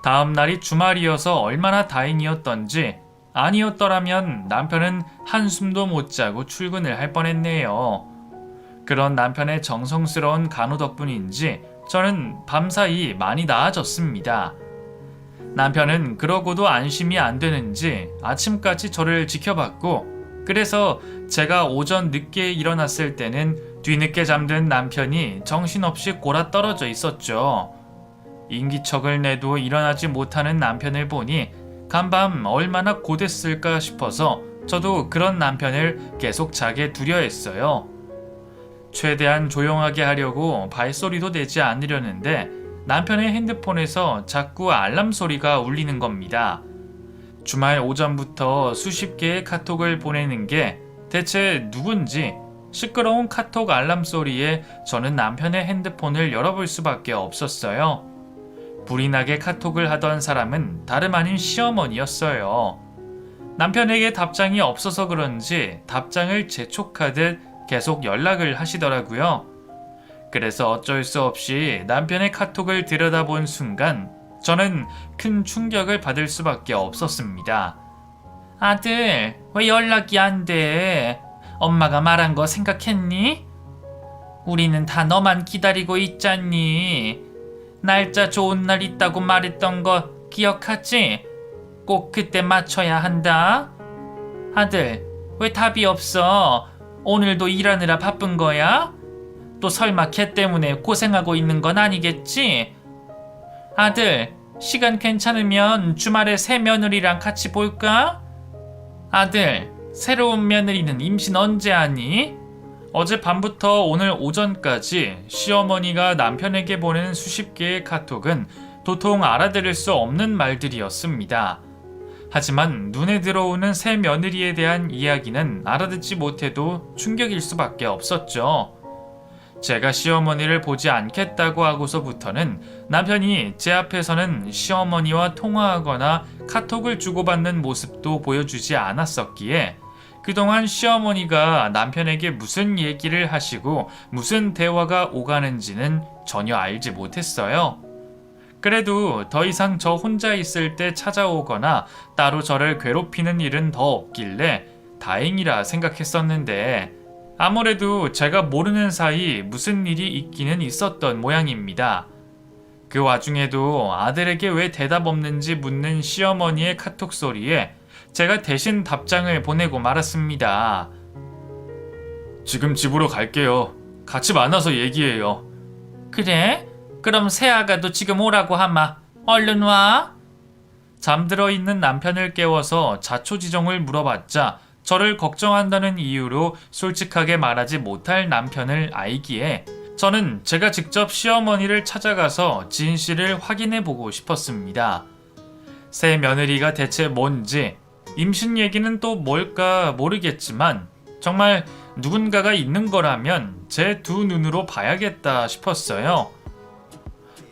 다음 날이 주말이어서 얼마나 다행이었던지, 아니었더라면 남편은 한숨도 못 자고 출근을 할 뻔했네요. 그런 남편의 정성스러운 간호 덕분인지 저는 밤사이 많이 나아졌습니다. 남편은 그러고도 안심이 안 되는지 아침까지 저를 지켜봤고, 그래서 제가 오전 늦게 일어났을 때는 뒤늦게 잠든 남편이 정신없이 골아 떨어져 있었죠. 인기척을 내도 일어나지 못하는 남편을 보니 간밤 얼마나 고됐을까 싶어서 저도 그런 남편을 계속 자게 두려 했어요. 최대한 조용하게 하려고 발소리도 내지 않으려는데 남편의 핸드폰에서 자꾸 알람 소리가 울리는 겁니다. 주말 오전부터 수십 개의 카톡을 보내는 게 대체 누군지 시끄러운 카톡 알람 소리에 저는 남편의 핸드폰을 열어볼 수밖에 없었어요. 불이 나게 카톡을 하던 사람은 다름 아닌 시어머니였어요. 남편에게 답장이 없어서 그런지 답장을 재촉하듯 계속 연락을 하시더라고요. 그래서 어쩔 수 없이 남편의 카톡을 들여다본 순간 저는 큰 충격을 받을 수밖에 없었습니다. 아들, 왜 연락이 안 돼? 엄마가 말한 거 생각했니? 우리는 다 너만 기다리고 있잖니. 날짜 좋은 날 있다고 말했던 거 기억하지? 꼭 그때 맞춰야 한다. 아들, 왜 답이 없어? 오늘도 일하느라 바쁜 거야? 또 설마 걔 때문에 고생하고 있는 건 아니겠지? 아들, 시간 괜찮으면 주말에 새 며느리랑 같이 볼까? 아들, 새로운 며느리는 임신 언제 하니? 어젯밤부터 오늘 오전까지 시어머니가 남편에게 보낸 수십 개의 카톡은 도통 알아들을 수 없는 말들이었습니다. 하지만 눈에 들어오는 새 며느리에 대한 이야기는 알아듣지 못해도 충격일 수밖에 없었죠. 제가 시어머니를 보지 않겠다고 하고서부터는 남편이 제 앞에서는 시어머니와 통화하거나 카톡을 주고받는 모습도 보여주지 않았었기에 그동안 시어머니가 남편에게 무슨 얘기를 하시고 무슨 대화가 오가는지는 전혀 알지 못했어요. 그래도 더 이상 저 혼자 있을 때 찾아오거나 따로 저를 괴롭히는 일은 더 없길래 다행이라 생각했었는데 아무래도 제가 모르는 사이 무슨 일이 있기는 있었던 모양입니다. 그 와중에도 아들에게 왜 대답 없는지 묻는 시어머니의 카톡 소리에 제가 대신 답장을 보내고 말았습니다. 지금 집으로 갈게요. 같이 만나서 얘기해요. 그래? 그럼 새아가도 지금 오라고 하마. 얼른 와. 잠들어 있는 남편을 깨워서 자초지종을 물어봤자 저를 걱정한다는 이유로 솔직하게 말하지 못할 남편을 알기에 저는 제가 직접 시어머니를 찾아가서 진실을 확인해 보고 싶었습니다. 새 며느리가 대체 뭔지, 임신 얘기는 또 뭘까 모르겠지만 정말 누군가가 있는 거라면 제 두 눈으로 봐야겠다 싶었어요.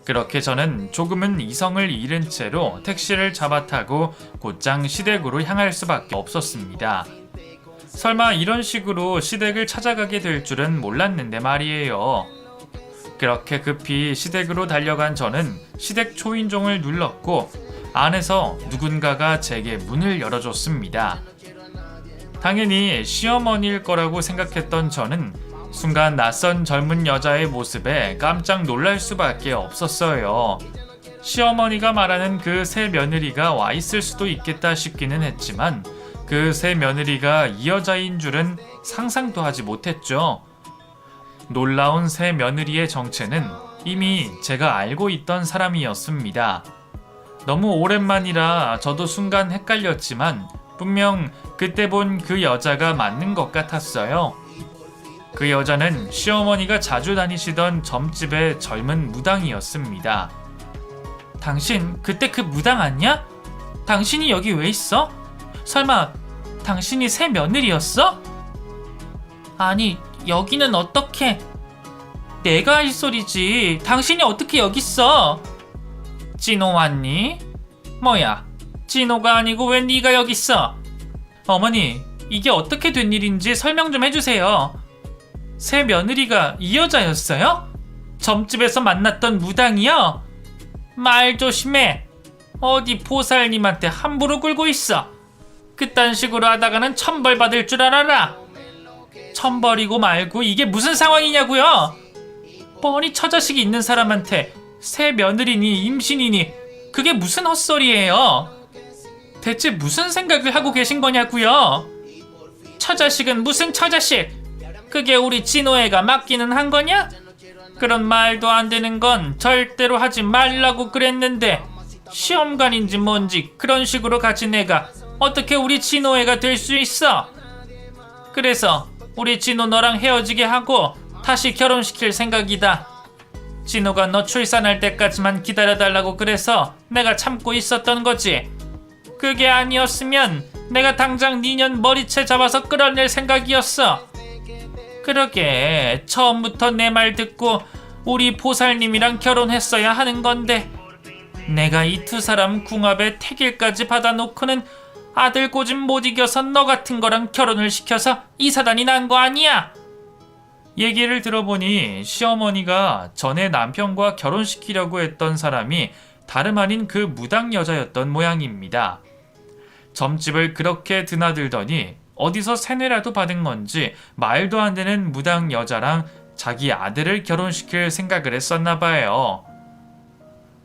그렇게 저는 조금은 이성을 잃은 채로 택시를 잡아 타고 곧장 시댁으로 향할 수밖에 없었습니다. 설마 이런 식으로 시댁을 찾아가게 될 줄은 몰랐는데 말이에요. 그렇게 급히 시댁으로 달려간 저는 시댁 초인종을 눌렀고 안에서 누군가가 제게 문을 열어줬습니다. 당연히 시어머니일 거라고 생각했던 저는 순간 낯선 젊은 여자의 모습에 깜짝 놀랄 수밖에 없었어요. 시어머니가 말하는 그 새 며느리가 와 있을 수도 있겠다 싶기는 했지만 그 새 며느리가 이 여자인 줄은 상상도 하지 못했죠. 놀라운 새 며느리의 정체는 이미 제가 알고 있던 사람이었습니다. 너무 오랜만이라 저도 순간 헷갈렸지만 분명 그때 본 그 여자가 맞는 것 같았어요. 그 여자는 시어머니가 자주 다니시던 점집의 젊은 무당이었습니다. 당신 그때 그 무당 아니야? 당신이 여기 왜 있어? 설마 당신이 새 며느리였어? 아니, 여기는 어떻게? 내가 할 소리지. 당신이 어떻게 여기 있어? 진호 왔니? 뭐야, 진호가 아니고 왜 네가 여기 있어? 어머니, 이게 어떻게 된 일인지 설명 좀 해주세요. 새 며느리가 이 여자였어요? 점집에서 만났던 무당이요? 말 조심해. 어디 보살님한테 함부로 굴고 있어. 그딴 식으로 하다가는 천벌 받을 줄 알아라. 천벌이고 말고 이게 무슨 상황이냐고요? 뻔히 처자식이 있는 사람한테 새 며느리니 임신이니 그게 무슨 헛소리예요? 대체 무슨 생각을 하고 계신 거냐고요? 처자식은 무슨 처자식? 그게 우리 진호애가 맡기는 한 거냐? 그런 말도 안 되는 건 절대로 하지 말라고 그랬는데 시험관인지 뭔지 그런 식으로 가진 애가 어떻게 우리 진호애가 될 수 있어? 그래서 우리 진호 너랑 헤어지게 하고 다시 결혼시킬 생각이다. 진호가 너 출산할 때까지만 기다려달라고 그래서 내가 참고 있었던 거지. 그게 아니었으면 내가 당장 니년 머리채 잡아서 끌어낼 생각이었어. 그러게 처음부터 내 말 듣고 우리 보살님이랑 결혼했어야 하는 건데 내가 이 두 사람 궁합에 택일까지 받아놓고는 아들 고집 못 이겨서 너 같은 거랑 결혼을 시켜서 이 사단이 난 거 아니야? 얘기를 들어보니 시어머니가 전에 남편과 결혼시키려고 했던 사람이 다름 아닌 그 무당 여자였던 모양입니다. 점집을 그렇게 드나들더니 어디서 세뇌라도 받은 건지 말도 안 되는 무당 여자랑 자기 아들을 결혼시킬 생각을 했었나 봐요.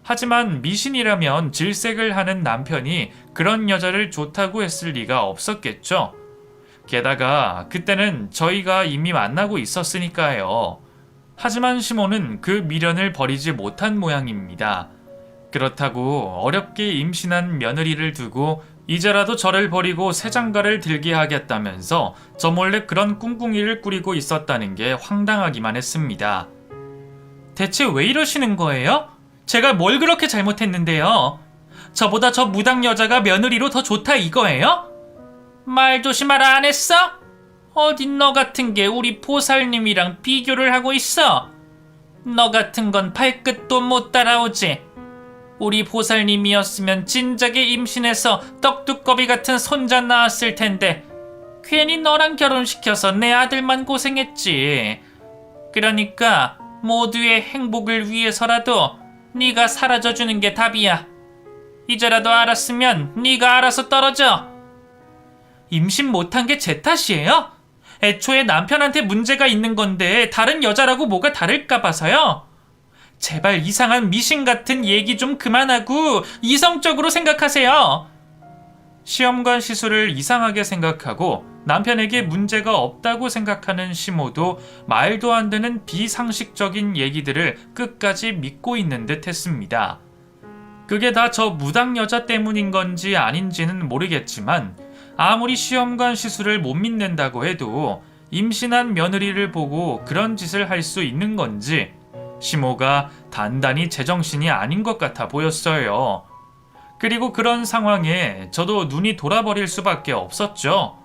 하지만 미신이라면 질색을 하는 남편이 그런 여자를 좋다고 했을 리가 없었겠죠. 게다가 그때는 저희가 이미 만나고 있었으니까요. 하지만 시모는 그 미련을 버리지 못한 모양입니다. 그렇다고 어렵게 임신한 며느리를 두고 이제라도 저를 버리고 새 장가를 들게 하겠다면서 저 몰래 그런 꿍꿍이를 꾸리고 있었다는 게 황당하기만 했습니다. 대체 왜 이러시는 거예요? 제가 뭘 그렇게 잘못했는데요? 저보다 저 무당 여자가 며느리로 더 좋다 이거예요? 말 조심하라 안 했어? 어딘 너 같은 게 우리 보살님이랑 비교를 하고 있어? 너 같은 건 발끝도 못 따라오지. 우리 보살님이었으면 진작에 임신해서 떡두꺼비 같은 손자 낳았을 텐데 괜히 너랑 결혼시켜서 내 아들만 고생했지. 그러니까 모두의 행복을 위해서라도 네가 사라져주는 게 답이야. 이제라도 알았으면 네가 알아서 떨어져. 임신 못한 게 제 탓이에요? 애초에 남편한테 문제가 있는 건데 다른 여자라고 뭐가 다를까 봐서요. 제발 이상한 미신 같은 얘기 좀 그만하고 이성적으로 생각하세요. 시험관 시술을 이상하게 생각하고 남편에게 문제가 없다고 생각하는 시모도 말도 안 되는 비상식적인 얘기들을 끝까지 믿고 있는 듯 했습니다. 그게 다 저 무당 여자 때문인 건지 아닌지는 모르겠지만 아무리 시험관 시술을 못 믿는다고 해도 임신한 며느리를 보고 그런 짓을 할 수 있는 건지 시모가 단단히 제정신이 아닌 것 같아 보였어요. 그리고 그런 상황에 저도 눈이 돌아버릴 수밖에 없었죠.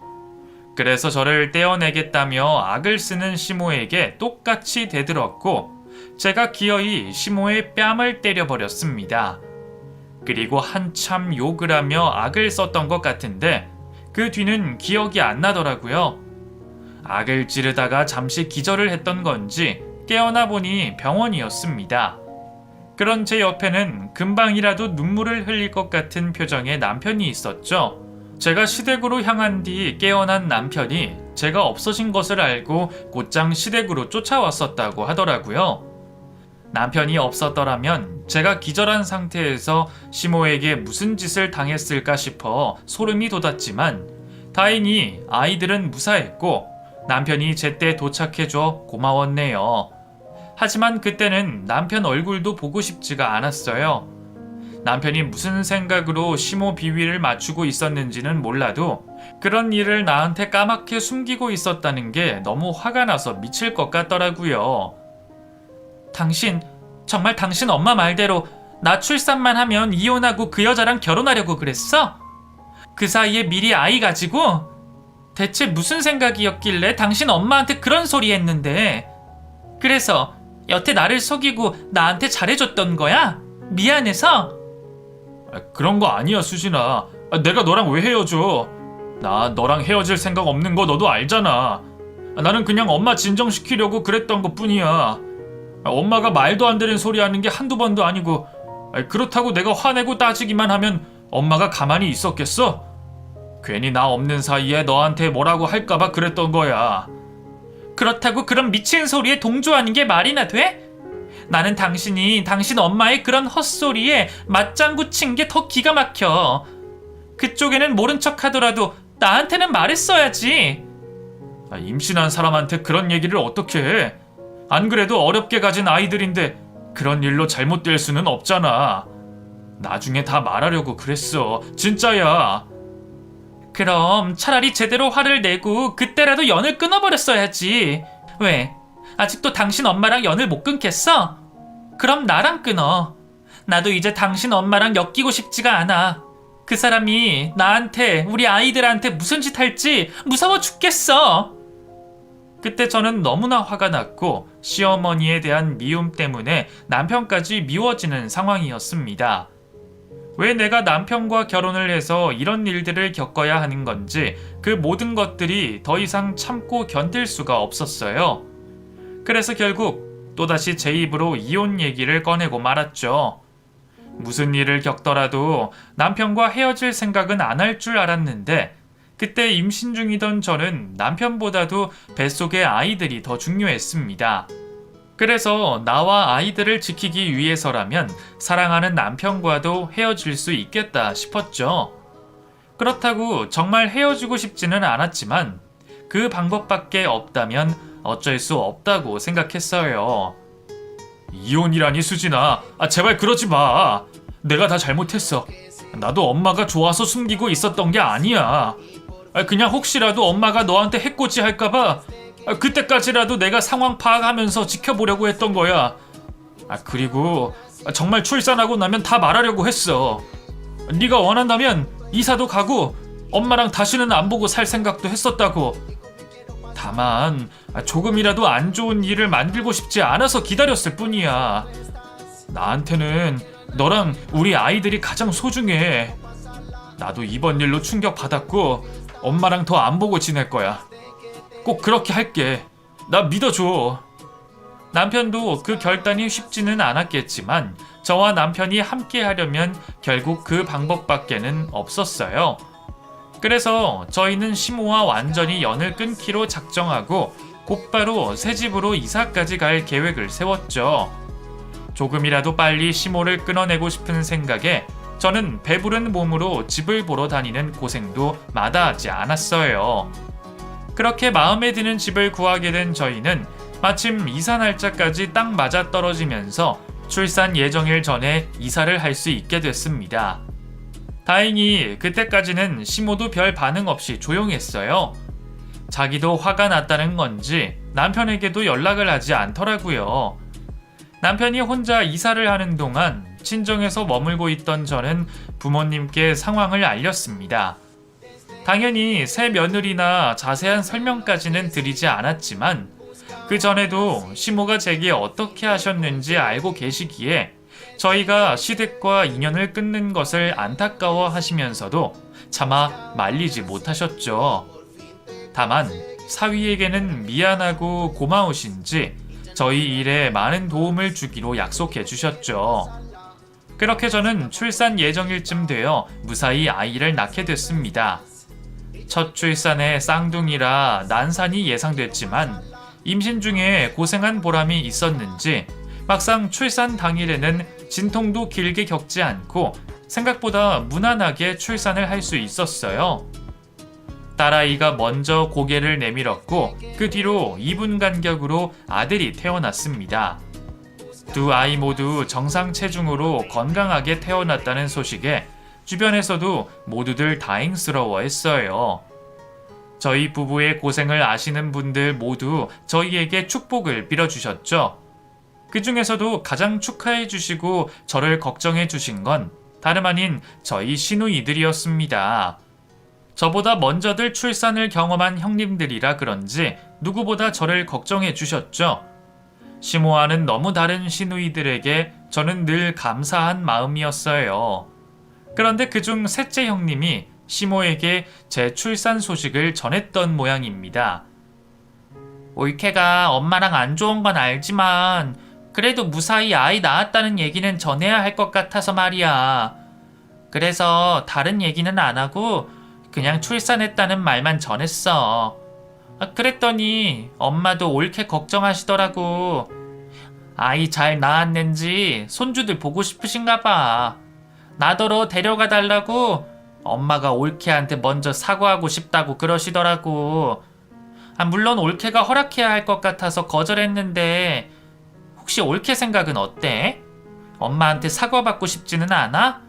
그래서 저를 떼어내겠다며 악을 쓰는 시모에게 똑같이 대들었고 제가 기어이 시모의 뺨을 때려버렸습니다. 그리고 한참 욕을 하며 악을 썼던 것 같은데 그 뒤는 기억이 안 나더라고요. 악을 지르다가 잠시 기절을 했던 건지 깨어나 보니 병원이었습니다. 그런 제 옆에는 금방이라도 눈물을 흘릴 것 같은 표정의 남편이 있었죠. 제가 시댁으로 향한 뒤 깨어난 남편이 제가 없어진 것을 알고 곧장 시댁으로 쫓아왔었다고 하더라고요. 남편이 없었더라면 제가 기절한 상태에서 시모에게 무슨 짓을 당했을까 싶어 소름이 돋았지만 다행히 아이들은 무사했고 남편이 제때 도착해줘 고마웠네요. 하지만 그때는 남편 얼굴도 보고 싶지가 않았어요. 남편이 무슨 생각으로 시모 비위를 맞추고 있었는지는 몰라도 그런 일을 나한테 까맣게 숨기고 있었다는 게 너무 화가 나서 미칠 것 같더라고요. 정말 당신 엄마 말대로 나 출산만 하면 이혼하고 그 여자랑 결혼하려고 그랬어? 그 사이에 미리 아이 가지고? 대체 무슨 생각이었길래 당신 엄마한테 그런 소리 했는데? 그래서 여태 나를 속이고 나한테 잘해줬던 거야? 미안해서? 그런 거 아니야 수진아. 내가 너랑 왜 헤어져? 나 너랑 헤어질 생각 없는 거 너도 알잖아. 나는 그냥 엄마 진정시키려고 그랬던 것 뿐이야. 엄마가 말도 안 되는 소리 하는 게 한두 번도 아니고 그렇다고 내가 화내고 따지기만 하면 엄마가 가만히 있었겠어? 괜히 나 없는 사이에 너한테 뭐라고 할까봐 그랬던 거야. 그렇다고 그런 미친 소리에 동조하는 게 말이나 돼? 나는 당신이 당신 엄마의 그런 헛소리에 맞장구 친 게 더 기가 막혀. 그쪽에는 모른 척 하더라도 나한테는 말했어야지. 임신한 사람한테 그런 얘기를 어떻게 해? 안 그래도 어렵게 가진 아이들인데 그런 일로 잘못될 수는 없잖아. 나중에 다 말하려고 그랬어. 진짜야. 그럼 차라리 제대로 화를 내고 그때라도 연을 끊어버렸어야지. 왜? 아직도 당신 엄마랑 연을 못 끊겠어? 그럼 나랑 끊어. 나도 이제 당신 엄마랑 엮이고 싶지가 않아. 그 사람이 나한테, 우리 아이들한테 무슨 짓 할지 무서워 죽겠어. 그때 저는 너무나 화가 났고 시어머니에 대한 미움 때문에 남편까지 미워지는 상황이었습니다. 왜 내가 남편과 결혼을 해서 이런 일들을 겪어야 하는 건지 그 모든 것들이 더 이상 참고 견딜 수가 없었어요. 그래서 결국 또다시 제 입으로 이혼 얘기를 꺼내고 말았죠. 무슨 일을 겪더라도 남편과 헤어질 생각은 안 할 줄 알았는데 그때 임신 중이던 저는 남편보다도 뱃속의 아이들이 더 중요했습니다. 그래서 나와 아이들을 지키기 위해서라면 사랑하는 남편과도 헤어질 수 있겠다 싶었죠. 그렇다고 정말 헤어지고 싶지는 않았지만 그 방법밖에 없다면 어쩔 수 없다고 생각했어요. 이혼이라니 수진아, 제발 그러지 마. 내가 다 잘못했어. 나도 엄마가 좋아서 숨기고 있었던 게 아니야. 그냥 혹시라도 엄마가 너한테 해코지 할까봐 그때까지라도 내가 상황 파악하면서 지켜보려고 했던 거야. 그리고 정말 출산하고 나면 다 말하려고 했어. 네가 원한다면 이사도 가고 엄마랑 다시는 안 보고 살 생각도 했었다고. 다만 조금이라도 안 좋은 일을 만들고 싶지 않아서 기다렸을 뿐이야. 나한테는 너랑 우리 아이들이 가장 소중해. 나도 이번 일로 충격받았고 엄마랑 더 안 보고 지낼 거야. 꼭 그렇게 할게. 나 믿어줘. 남편도 그 결단이 쉽지는 않았겠지만 저와 남편이 함께 하려면 결국 그 방법밖에는 없었어요. 그래서 저희는 시모와 완전히 연을 끊기로 작정하고 곧바로 새 집으로 이사까지 갈 계획을 세웠죠. 조금이라도 빨리 시모를 끊어내고 싶은 생각에 저는 배부른 몸으로 집을 보러 다니는 고생도 마다하지 않았어요. 그렇게 마음에 드는 집을 구하게 된 저희는 마침 이사 날짜까지 딱 맞아 떨어지면서 출산 예정일 전에 이사를 할 수 있게 됐습니다. 다행히 그때까지는 시모도 별 반응 없이 조용했어요. 자기도 화가 났다는 건지 남편에게도 연락을 하지 않더라고요. 남편이 혼자 이사를 하는 동안 친정에서 머물고 있던 저는 부모님께 상황을 알렸습니다. 당연히 새 며느리나 자세한 설명까지는 드리지 않았지만 그 전에도 시모가 제게 어떻게 하셨는지 알고 계시기에 저희가 시댁과 인연을 끊는 것을 안타까워 하시면서도 차마 말리지 못하셨죠. 다만 사위에게는 미안하고 고마우신지 저희 일에 많은 도움을 주기로 약속해 주셨죠. 그렇게 저는 출산 예정일쯤 되어 무사히 아이를 낳게 됐습니다. 첫 출산에 쌍둥이라 난산이 예상됐지만 임신 중에 고생한 보람이 있었는지 막상 출산 당일에는 진통도 길게 겪지 않고 생각보다 무난하게 출산을 할 수 있었어요. 딸아이가 먼저 고개를 내밀었고 그 뒤로 2분 간격으로 아들이 태어났습니다. 두 아이 모두 정상 체중으로 건강하게 태어났다는 소식에 주변에서도 모두들 다행스러워했어요. 저희 부부의 고생을 아시는 분들 모두 저희에게 축복을 빌어주셨죠. 그 중에서도 가장 축하해 주시고 저를 걱정해 주신 건 다름 아닌 저희 시누이들이었습니다. 저보다 먼저들 출산을 경험한 형님들이라 그런지 누구보다 저를 걱정해 주셨죠. 시모와는 너무 다른 시누이들에게 저는 늘 감사한 마음이었어요. 그런데 그중 셋째 형님이 시모에게 제 출산 소식을 전했던 모양입니다. 올케가 엄마랑 안 좋은 건 알지만 그래도 무사히 아이 낳았다는 얘기는 전해야 할 것 같아서 말이야. 그래서 다른 얘기는 안 하고 그냥 출산했다는 말만 전했어. 그랬더니 엄마도 옳게 걱정하시더라고. 아이 잘 낳았는지 손주들 보고 싶으신가 봐. 나더러 데려가 달라고 엄마가 올케한테 먼저 사과하고 싶다고 그러시더라고. 물론 올케가 허락해야 할 것 같아서 거절했는데 혹시 올케 생각은 어때? 엄마한테 사과받고 싶지는 않아?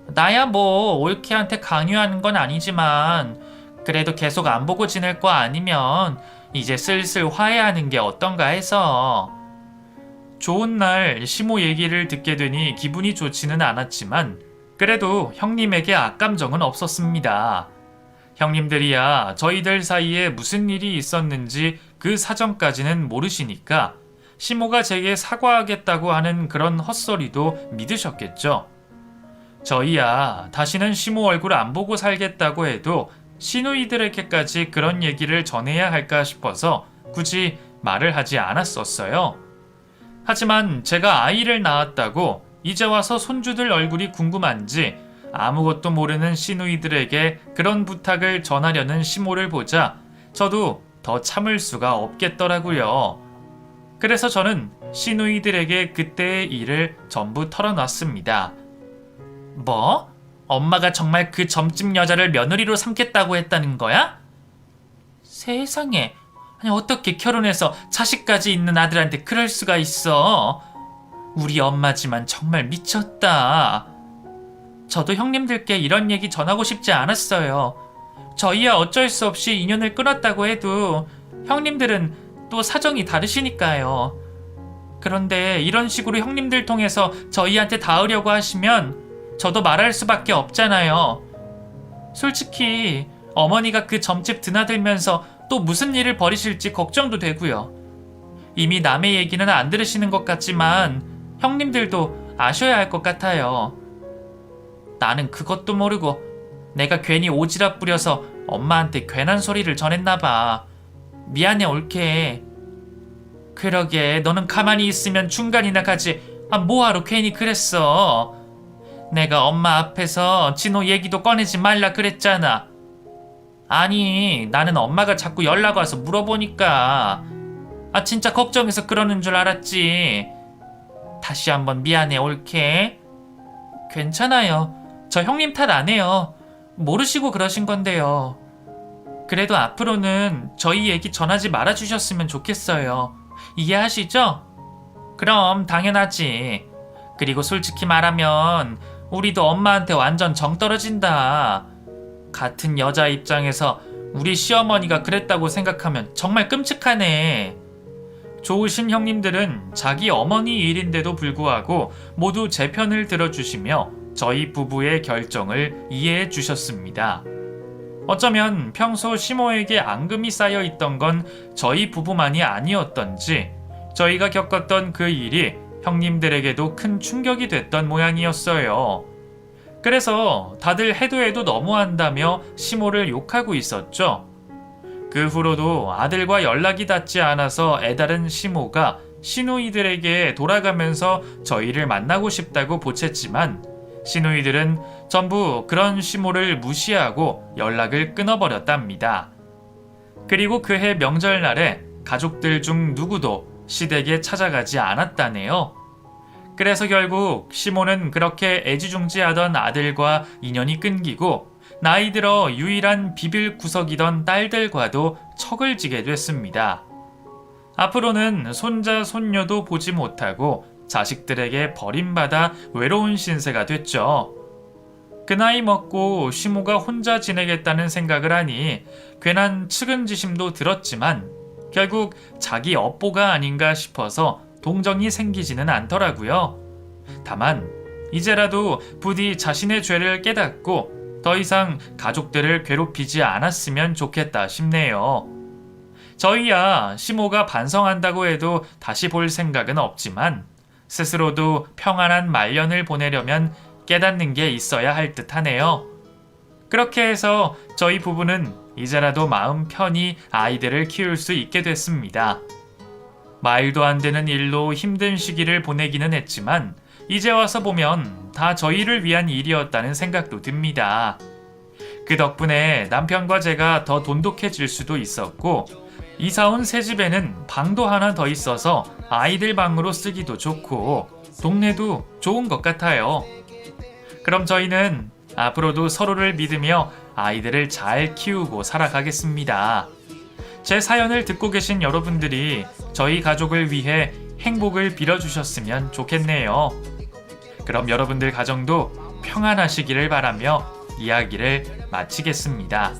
나야 뭐 올케한테 강요하는 건 아니지만 그래도 계속 안 보고 지낼 거 아니면 이제 슬슬 화해하는 게 어떤가 해서. 좋은 날 시모 얘기를 듣게 되니 기분이 좋지는 않았지만 그래도 형님에게 악감정은 없었습니다. 형님들이야 저희들 사이에 무슨 일이 있었는지 그 사정까지는 모르시니까 시모가 제게 사과하겠다고 하는 그런 헛소리도 믿으셨겠죠. 저희야 다시는 시모 얼굴 안 보고 살겠다고 해도 시누이들에게까지 그런 얘기를 전해야 할까 싶어서 굳이 말을 하지 않았었어요. 하지만 제가 아이를 낳았다고 이제 와서 손주들 얼굴이 궁금한지 아무것도 모르는 시누이들에게 그런 부탁을 전하려는 시모를 보자 저도 더 참을 수가 없겠더라고요. 그래서 저는 시누이들에게 그때의 일을 전부 털어놨습니다. 뭐? 엄마가 정말 그 점집 여자를 며느리로 삼겠다고 했다는 거야? 세상에, 아니 어떻게 결혼해서 자식까지 있는 아들한테 그럴 수가 있어? 우리 엄마지만 정말 미쳤다. 저도 형님들께 이런 얘기 전하고 싶지 않았어요. 저희야 어쩔 수 없이 인연을 끊었다고 해도 형님들은 또 사정이 다르시니까요. 그런데 이런 식으로 형님들 통해서 저희한테 닿으려고 하시면 저도 말할 수밖에 없잖아요. 솔직히 어머니가 그 점집 드나들면서 또 무슨 일을 벌이실지 걱정도 되고요. 이미 남의 얘기는 안 들으시는 것 같지만 형님들도 아셔야 할 것 같아요. 나는 그것도 모르고 내가 괜히 오지랖 부려서 엄마한테 괜한 소리를 전했나봐. 미안해 올케. 그러게 너는 가만히 있으면 중간이나 가지. 뭐하러 괜히 그랬어. 내가 엄마 앞에서 진호 얘기도 꺼내지 말라 그랬잖아. 아니 나는 엄마가 자꾸 연락 와서 물어보니까 진짜 걱정해서 그러는 줄 알았지. 다시 한번 미안해 올케. 괜찮아요. 저 형님 탓 안 해요. 모르시고 그러신 건데요. 그래도 앞으로는 저희 얘기 전하지 말아주셨으면 좋겠어요. 이해하시죠? 그럼 당연하지. 그리고 솔직히 말하면 우리도 엄마한테 완전 정 떨어진다. 같은 여자 입장에서 우리 시어머니가 그랬다고 생각하면 정말 끔찍하네. 좋으신 형님들은 자기 어머니 일인데도 불구하고 모두 제 편을 들어주시며 저희 부부의 결정을 이해해 주셨습니다. 어쩌면 평소 시모에게 앙금이 쌓여 있던 건 저희 부부만이 아니었던지 저희가 겪었던 그 일이 형님들에게도 큰 충격이 됐던 모양이었어요. 그래서 다들 해도 너무한다며 시모를 욕하고 있었죠. 그 후로도 아들과 연락이 닿지 않아서 애달은 시모가 시누이들에게 돌아가면서 저희를 만나고 싶다고 보챘지만 시누이들은 전부 그런 시모를 무시하고 연락을 끊어버렸답니다. 그리고 그해 명절날에 가족들 중 누구도 시댁에 찾아가지 않았다네요. 그래서 결국 시모는 그렇게 애지중지하던 아들과 인연이 끊기고 나이 들어 유일한 비빌 구석이던 딸들과도 척을 지게 됐습니다. 앞으로는 손자 손녀도 보지 못하고 자식들에게 버림받아 외로운 신세가 됐죠. 그 나이 먹고 시모가 혼자 지내겠다는 생각을 하니 괜한 측은지심도 들었지만 결국 자기 업보가 아닌가 싶어서 동정이 생기지는 않더라고요. 다만 이제라도 부디 자신의 죄를 깨닫고 더 이상 가족들을 괴롭히지 않았으면 좋겠다 싶네요. 저희야 시모가 반성한다고 해도 다시 볼 생각은 없지만 스스로도 평안한 말년을 보내려면 깨닫는 게 있어야 할 듯 하네요. 그렇게 해서 저희 부부는 이제라도 마음 편히 아이들을 키울 수 있게 됐습니다. 말도 안 되는 일로 힘든 시기를 보내기는 했지만 이제 와서 보면 다 저희를 위한 일이었다는 생각도 듭니다. 그 덕분에 남편과 제가 더 돈독해질 수도 있었고 이사온 새 집에는 방도 하나 더 있어서 아이들 방으로 쓰기도 좋고 동네도 좋은 것 같아요. 그럼 저희는 앞으로도 서로를 믿으며 아이들을 잘 키우고 살아가겠습니다. 제 사연을 듣고 계신 여러분들이 저희 가족을 위해 행복을 빌어주셨으면 좋겠네요. 그럼 여러분들 가정도 평안하시기를 바라며 이야기를 마치겠습니다.